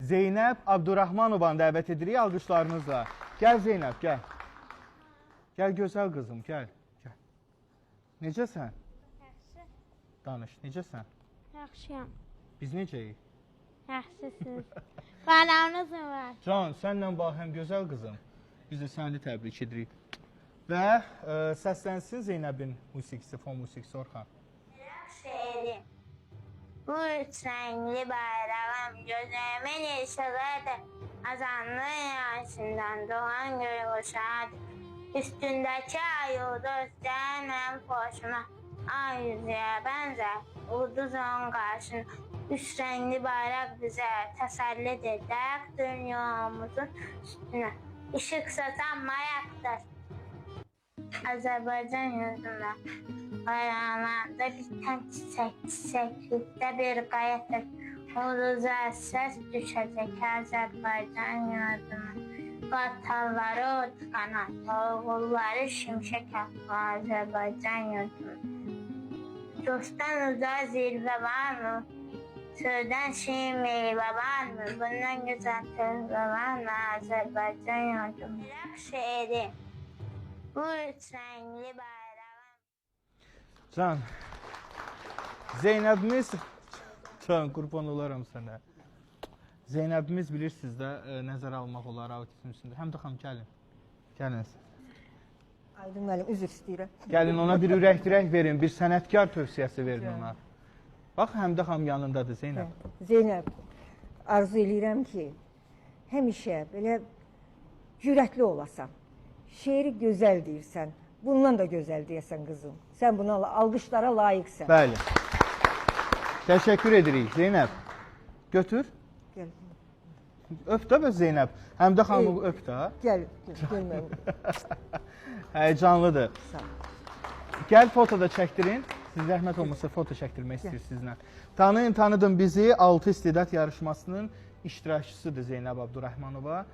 Zeynəb Abdurrahmanovanı dəvət edirik alqışlarınızla. Gəl Zeynəb, gəl. Gəl gözəl qızım, gəl. Necəsən? Yaxşı. Danış, necəsən? Yaxşıyam. Biz necəyik? Yaxşısınız. Bayramınız mı var? Can, sənlə bahəm gözəl qızım. Biz də səni təbrik edirik. Və səslənsin Zeynəbin musiqisi, fon musiqisi Orxan. Şehri. Bu üç renkli bayrağım gözlerimin yeşilədir. Azanlı yaşından doğan gökkuşağıdır. Üstündeki ay ulduz gelmem hoşuma. Ay yüzüye benzer, ulduz onun karşına. Üç renkli bayrak bize tesellidir. Dayak dünyamızın üstüne. Işık satan mayaktır. Azerbaycan yurdunda bayrağında biten çiçeklikte bir gayetir. Uluza ses düşecek Azerbaycan yurduna. Qatarları tıkanan, oğulları şimşek attı Azerbaycan yurduna. Dostdan uzağa zirve var mı? Sözden şiir meyve var mı? Bundan güzel tezve var mı Azerbaycan yurduna? Irak şehri. Bu üç renkli bayrağım. Can, Zeynəbimiz, Can, qurban olaram sənə. Zeynəbimiz bilirsiniz də, nəzərə almaq olar autizm üstündə. Həm də xanım, gəlin. Gəlin. Aydın müəllim, üzr istəyirəm. Gəlin ona bir ürək-dirək verin, bir sənətkar tövsiyəsi verin ona. Bax, Həmdə xanım yanındadır Zeynəb. Zeynəb, arzu eləyirəm ki, həmişə belə cürətli olasan. Şeiri gözəl deyirsən, bundan da gözəl deyəsən qızım. Sən buna alqışlara layiqsən. Bəli. Təşəkkür edirik Zeynəb. Götür. Gəl, Öp də bəs Zeynəb. Həmdə xanımı öp də. gəl mənim. Həyecanlıdır. Sağ ol. Gəl foto da çəkdirin. Siz zəhmət olmasa foto çəkdirmək istəyirsinizlə. Tanıyın, tanıdın bizi. 6 istedad yarışmasının iştirakçısıdır Zeynəb Abdurrahmanova.